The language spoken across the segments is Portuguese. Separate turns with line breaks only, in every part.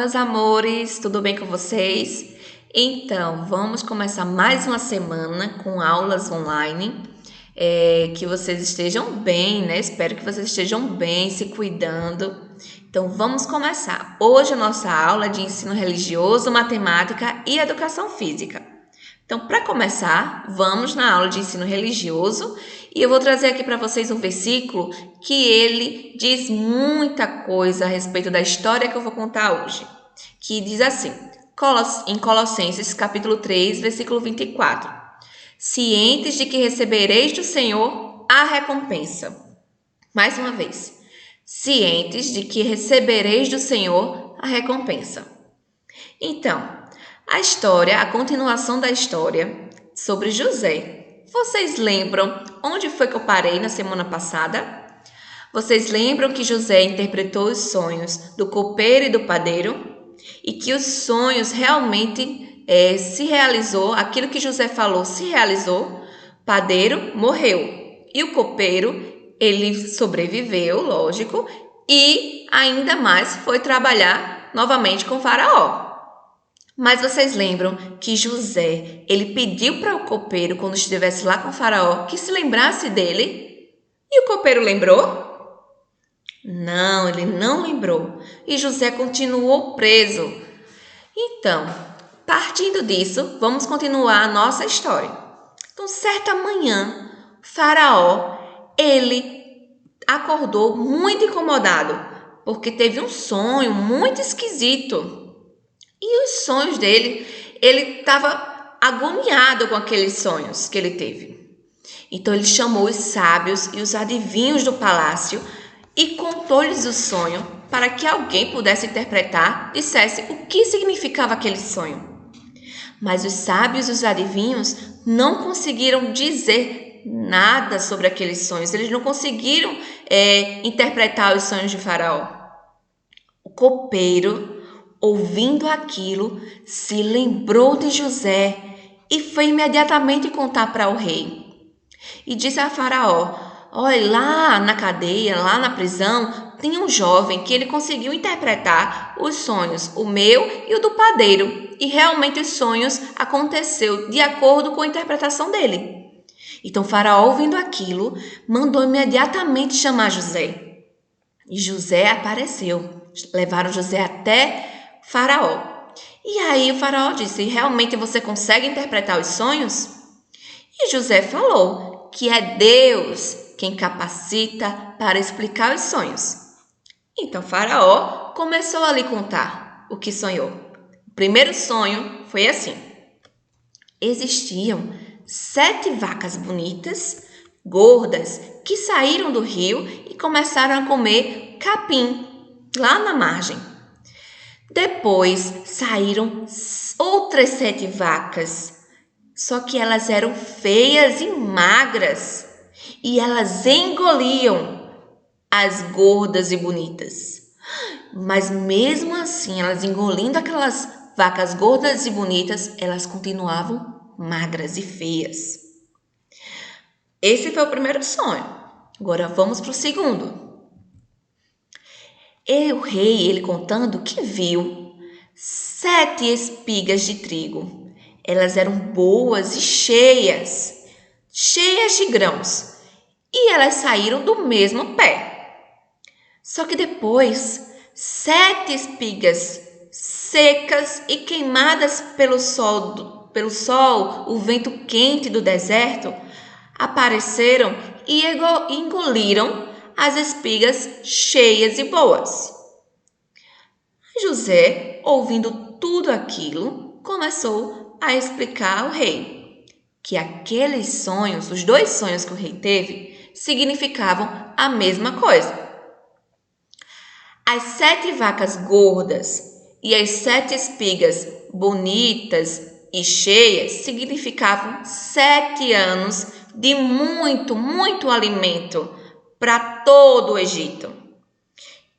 Meus amores, tudo bem com vocês? Então, vamos começar mais uma semana com aulas online. Que vocês estejam bem, né? Espero que vocês estejam bem, se cuidando. Então, vamos começar. Hoje a nossa aula é de ensino religioso, matemática e educação física. Então, para começar, vamos na aula de ensino religioso e eu vou trazer aqui para vocês um versículo que ele diz muita coisa a respeito da história que eu vou contar hoje, que diz assim, em Colossenses capítulo 3, versículo 24, cientes de que recebereis do Senhor a recompensa. Mais uma vez, cientes de que recebereis do Senhor a recompensa. Então, a continuação da história sobre José. Vocês lembram onde foi que eu parei na semana passada? Vocês lembram que José interpretou os sonhos do copeiro e do padeiro? E que os sonhos realmente se realizou, aquilo que José falou se realizou, padeiro morreu. E o copeiro, ele sobreviveu, lógico, e ainda mais foi trabalhar novamente com Faraó. Mas vocês lembram que José, ele pediu para o copeiro, quando estivesse lá com o faraó, que se lembrasse dele? E o copeiro lembrou? Não, ele não lembrou. E José continuou preso. Então, partindo disso, vamos continuar a nossa história. Então, certa manhã, Faraó, ele acordou muito incomodado, porque teve um sonho muito esquisito. E os sonhos dele, ele estava agoniado com aqueles sonhos que ele teve. Então ele chamou os sábios e os adivinhos do palácio e contou-lhes o sonho para que alguém pudesse interpretar, dissesse o que significava aquele sonho. Mas os sábios e os adivinhos não conseguiram dizer nada sobre aqueles sonhos. Eles não conseguiram interpretar os sonhos de Faraó. O copeiro, ouvindo aquilo, se lembrou de José e foi imediatamente contar para o rei. E disse a Faraó: olha, lá na cadeia, lá na prisão, tem um jovem que ele conseguiu interpretar os sonhos, o meu e o do padeiro. E realmente os sonhos aconteceu de acordo com a interpretação dele. Então Faraó, ouvindo aquilo, mandou imediatamente chamar José. E José apareceu. Levaram José até Faraó. E aí o faraó disse: realmente você consegue interpretar os sonhos? E José falou que é Deus quem capacita para explicar os sonhos. Então Faraó começou a lhe contar o que sonhou. O primeiro sonho foi assim: existiam 7 vacas bonitas, gordas, que saíram do rio e começaram a comer capim lá na margem. Depois saíram outras 7 vacas, só que elas eram feias e magras, e elas engoliam as gordas e bonitas. Mas mesmo assim, elas engolindo aquelas vacas gordas e bonitas, elas continuavam magras e feias. Esse foi o primeiro sonho. Agora vamos para o segundo. O rei, ele contando que viu 7 espigas de trigo. Elas eram boas e cheias de grãos. E elas saíram do mesmo pé. Só que depois, 7 espigas secas e queimadas pelo sol, o vento quente do deserto, apareceram e engoliram as espigas cheias e boas. José, ouvindo tudo aquilo, começou a explicar ao rei que aqueles sonhos, os 2 sonhos que o rei teve, significavam a mesma coisa. As 7 vacas gordas e as 7 espigas bonitas e cheias significavam 7 anos de muito, muito alimento para todo o Egito.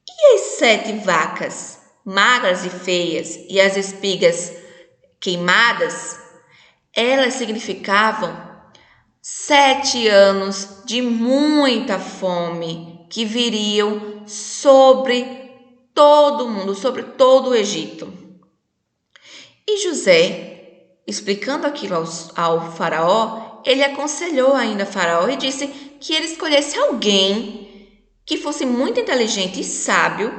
E as 7 vacas magras e feias e as espigas queimadas, elas significavam 7 anos de muita fome que viriam sobre todo mundo, sobre todo o Egito. E José, explicando aquilo ao faraó, ele aconselhou ainda faraó e disse que ele escolhesse alguém que fosse muito inteligente e sábio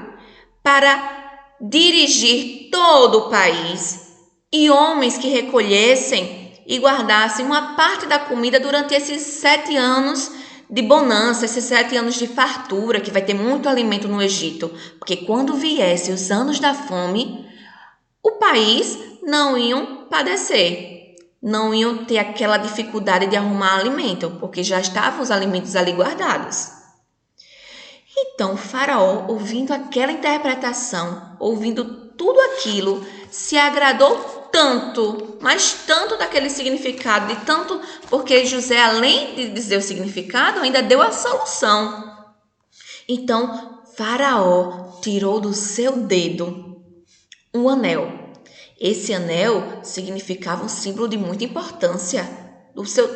para dirigir todo o país e homens que recolhessem e guardassem uma parte da comida durante esses 7 anos de bonança, esses 7 anos de fartura, que vai ter muito alimento no Egito, porque quando viessem os anos da fome, o país não iam padecer, não iam ter aquela dificuldade de arrumar alimento, porque já estavam os alimentos ali guardados. Então, o faraó, ouvindo aquela interpretação, ouvindo tudo aquilo, se agradou tanto, mas tanto daquele significado, de tanto, porque José, além de dizer o significado, ainda deu a solução. Então, faraó tirou do seu dedo um anel. Esse anel significava um símbolo de muita importância.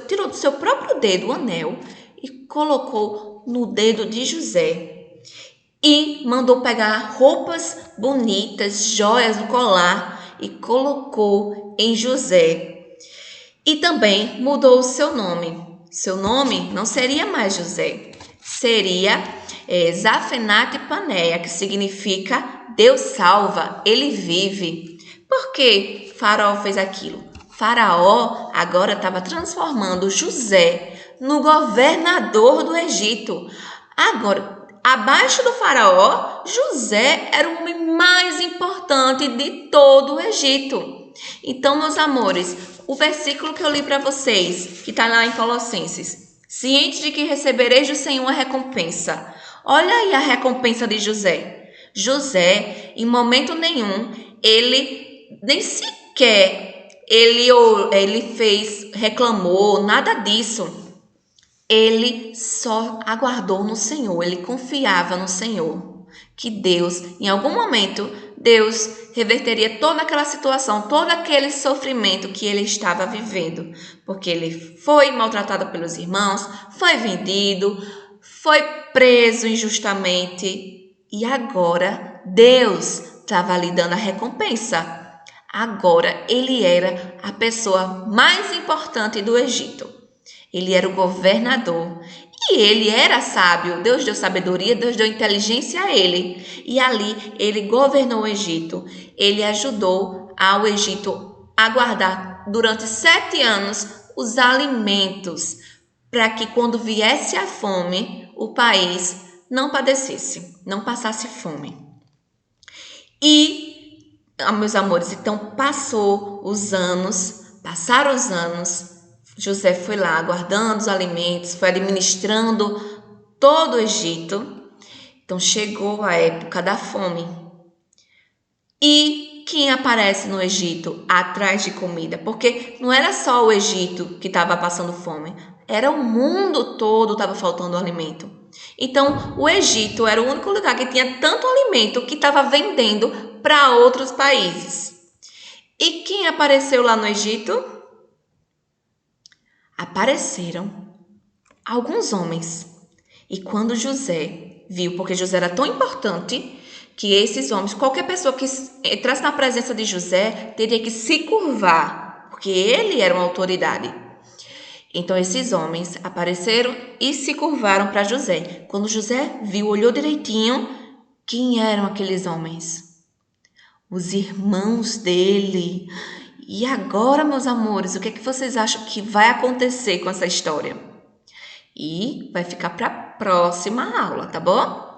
Tirou do seu próprio dedo o anel e colocou no dedo de José. E mandou pegar roupas bonitas, joias no colar e colocou em José. E também mudou o seu nome. Seu nome não seria mais José, seria Zafenate Paneia, que significa Deus salva, ele vive. Por que Faraó fez aquilo? Faraó agora estava transformando José no governador do Egito. Agora, abaixo do faraó, José era o homem mais importante de todo o Egito. Então, meus amores, o versículo que eu li para vocês, que está lá em Colossenses, ciente de que recebereis do Senhor a recompensa. Olha aí a recompensa de José. José, em momento nenhum, ele nem sequer reclamou, nada disso. Ele só aguardou no Senhor, ele confiava no Senhor, que Deus, em algum momento, Deus reverteria toda aquela situação, todo aquele sofrimento que ele estava vivendo, porque ele foi maltratado pelos irmãos, foi vendido, foi preso injustamente e agora Deus estava lhe dando a recompensa. Agora ele era a pessoa mais importante do Egito. Ele era o governador e ele era sábio. Deus deu sabedoria, Deus deu inteligência a ele. E ali ele governou o Egito. Ele ajudou ao Egito a guardar durante 7 anos os alimentos para que quando viesse a fome, o país não padecesse, não passasse fome. E, meus amores, então passaram os anos, José foi lá guardando os alimentos, foi administrando todo o Egito. Então chegou a época da fome. E quem aparece no Egito atrás de comida? Porque não era só o Egito que estava passando fome, era o mundo todo que estava faltando alimento. Então o Egito era o único lugar que tinha tanto alimento que estava vendendo para outros países. E quem apareceu lá no Egito? Apareceram alguns homens. E quando José viu, porque José era tão importante, que esses homens, qualquer pessoa que entrasse na presença de José, teria que se curvar, porque ele era uma autoridade. Então esses homens apareceram e se curvaram para José. Quando José viu, olhou direitinho, quem eram aqueles homens? Os irmãos dele. E agora, meus amores, o que é que vocês acham que vai acontecer com essa história? E vai ficar para a próxima aula, tá bom?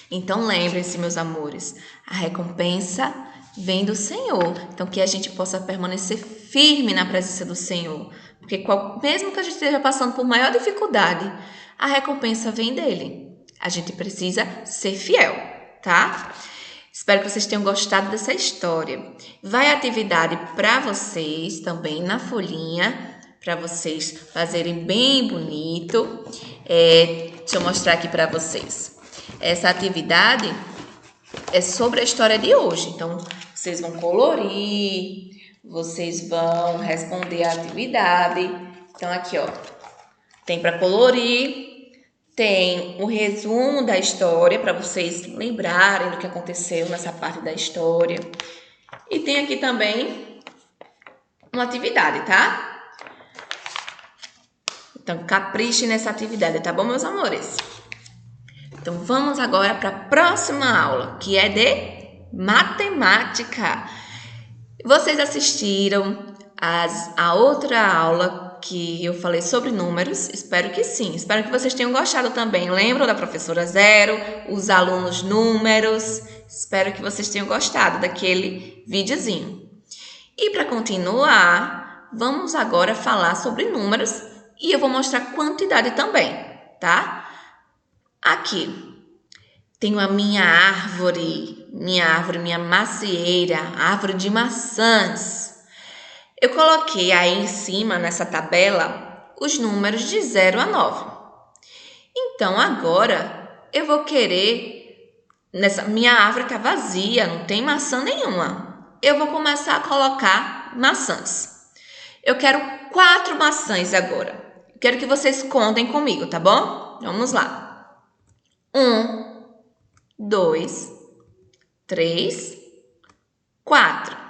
Então, lembrem-se, meus amores, a recompensa vem do Senhor. Então, que a gente possa permanecer firme na presença do Senhor. Porque mesmo que a gente esteja passando por maior dificuldade, a recompensa vem dele. A gente precisa ser fiel, tá? Espero que vocês tenham gostado dessa história. Vai atividade para vocês também na folhinha, para vocês fazerem bem bonito. Deixa eu mostrar aqui para vocês. Essa atividade é sobre a história de hoje. Então, vocês vão colorir, vocês vão responder a atividade. Então, aqui, ó, tem para colorir, tem um resumo da história para vocês lembrarem do que aconteceu nessa parte da história. E tem aqui também uma atividade, tá? Então, capriche nessa atividade, tá bom, meus amores? Então, vamos agora para a próxima aula, que é de matemática. Vocês assistiram a outra aula que eu falei sobre números? Espero que sim. Espero que vocês tenham gostado também. Lembram da professora Zero, os alunos números? Espero que vocês tenham gostado daquele videozinho. E para continuar, vamos agora falar sobre números e eu vou mostrar quantidade também, tá? Aqui tenho a minha árvore, minha macieira, árvore de maçãs. Eu coloquei aí em cima, nessa tabela, os números de 0 a 9. Então, agora, eu vou querer... minha árvore está vazia, não tem maçã nenhuma. Eu vou começar a colocar maçãs. Eu quero 4 maçãs agora. Quero que vocês contem comigo, tá bom? Vamos lá. 1, 2, 3, 4.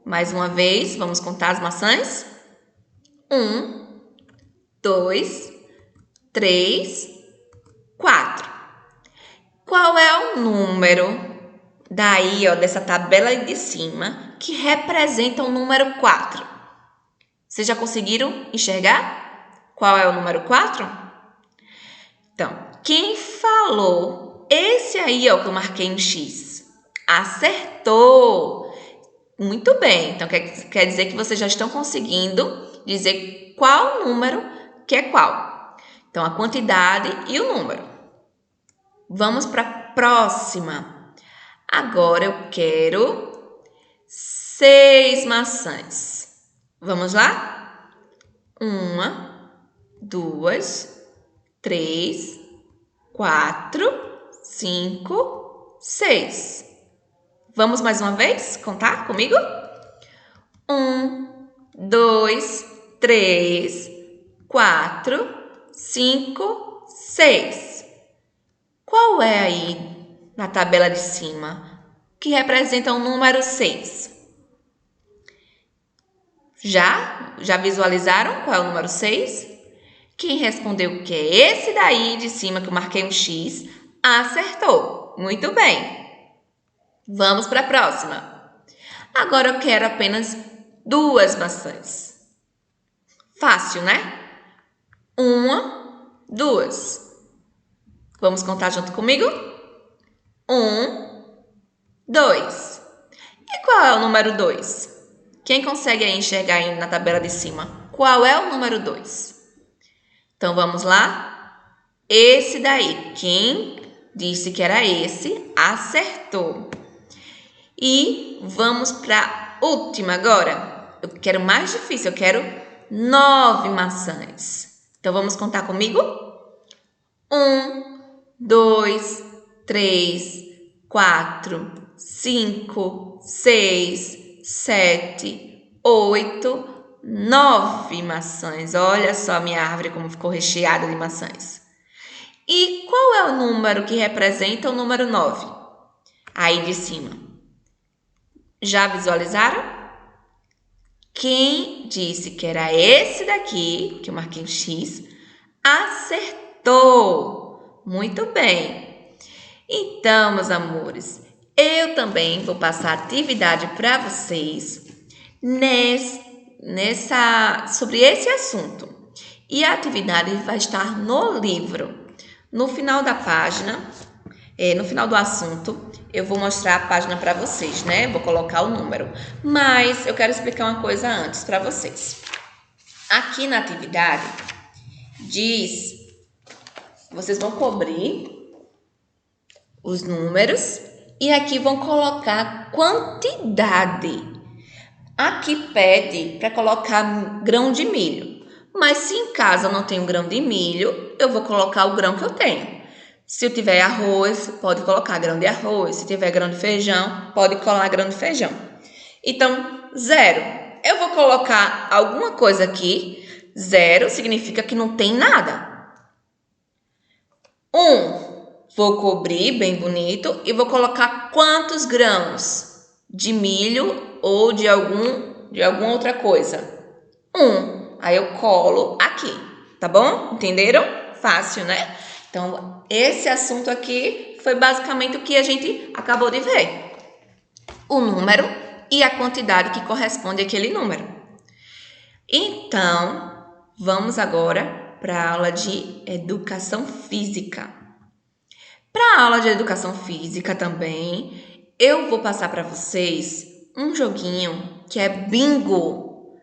Mais uma vez, vamos contar as maçãs. 1, 2, 3, 4. Qual é o número daí, ó, dessa tabela de cima que representa o número 4? Vocês já conseguiram enxergar? Qual é o número 4? Então, quem falou esse aí, ó, que eu marquei em X, acertou! Muito bem, então quer dizer que vocês já estão conseguindo dizer qual número que é qual. Então, a quantidade e o número. Vamos para a próxima. Agora eu quero 6 maçãs. Vamos lá? 1, 2, 3, 4, 5, 6. Vamos mais uma vez contar comigo? 1, 2, 3, 4, 5, 6. Qual é aí na tabela de cima que representa o número 6? Já visualizaram qual é o número 6? Quem respondeu que é esse daí de cima que eu marquei um X, acertou. Muito bem. Vamos para a próxima. Agora eu quero apenas 2 maçãs. Fácil, né? 1, 2. Vamos contar junto comigo? 1, 2. E qual é o número 2? Quem consegue aí enxergar aí na tabela de cima? Qual é o número 2? Então, vamos lá? Esse daí. Quem disse que era esse, acertou. E vamos para a última agora. Eu quero mais difícil, eu quero 9 maçãs. Então, vamos contar comigo? 1, 2, 3, 4, 5, 6, 7, 8, 9 maçãs. Olha só a minha árvore como ficou recheada de maçãs. E qual é o número que representa o número 9? Aí de cima. Já visualizaram? Quem disse que era esse daqui, que eu marquei um X, acertou. Muito bem. Então, meus amores, eu também vou passar atividade para vocês sobre esse assunto. E a atividade vai estar no livro. No final da página, no final do assunto, eu vou mostrar a página para vocês, né? Vou colocar o número. Mas eu quero explicar uma coisa antes para vocês. Aqui na atividade, diz... Vocês vão cobrir os números e aqui vão colocar quantidade. Aqui pede para colocar grão de milho. Mas se em casa eu não tenho grão de milho, eu vou colocar o grão que eu tenho. Se eu tiver arroz, pode colocar grão de arroz. Se tiver grão de feijão, pode colar grão de feijão. Então, 0. Eu vou colocar alguma coisa aqui. 0 significa que não tem nada. Vou cobrir bem bonito e vou colocar quantos grãos de milho ou de alguma outra coisa? Aí eu colo aqui, tá bom? Entenderam? Fácil, né? Então, esse assunto aqui foi basicamente o que a gente acabou de ver. O número e a quantidade que corresponde àquele número. Então, vamos agora para a aula de educação física. Para a aula de educação física também, eu vou passar para vocês um joguinho que é bingo.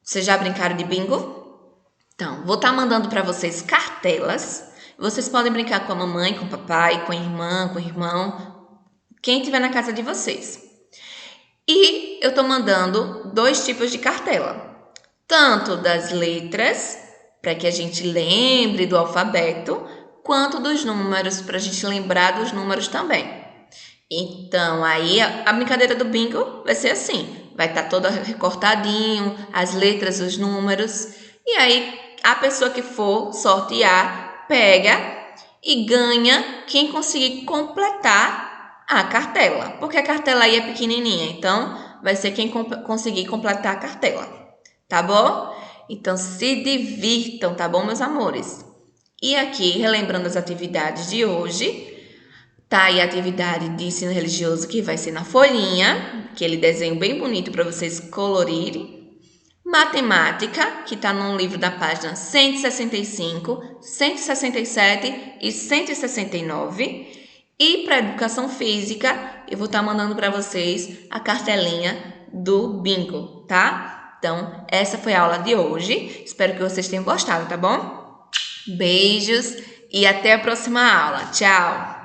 Vocês já brincaram de bingo? Então, vou estar mandando para vocês cartelas. Vocês podem brincar com a mamãe, com o papai, com a irmã, com o irmão, quem estiver na casa de vocês. E eu estou mandando 2 tipos de cartela. Tanto das letras, para que a gente lembre do alfabeto, quanto dos números, para a gente lembrar dos números também. Então, aí a brincadeira do bingo vai ser assim. Vai estar todo recortadinho, as letras, os números. E aí, a pessoa que for sortear, pega e ganha quem conseguir completar a cartela. Porque a cartela aí é pequenininha, então vai ser quem conseguir completar a cartela. Tá bom? Então, se divirtam, tá bom, meus amores? E aqui, relembrando as atividades de hoje, tá aí a atividade de ensino religioso que vai ser na folhinha, aquele desenho bem bonito para vocês colorirem. Matemática, que está no livro da página 165, 167 e 169. E para educação física, eu vou estar mandando para vocês a cartelinha do bingo, tá? Então, essa foi a aula de hoje. Espero que vocês tenham gostado, tá bom? Beijos e até a próxima aula. Tchau!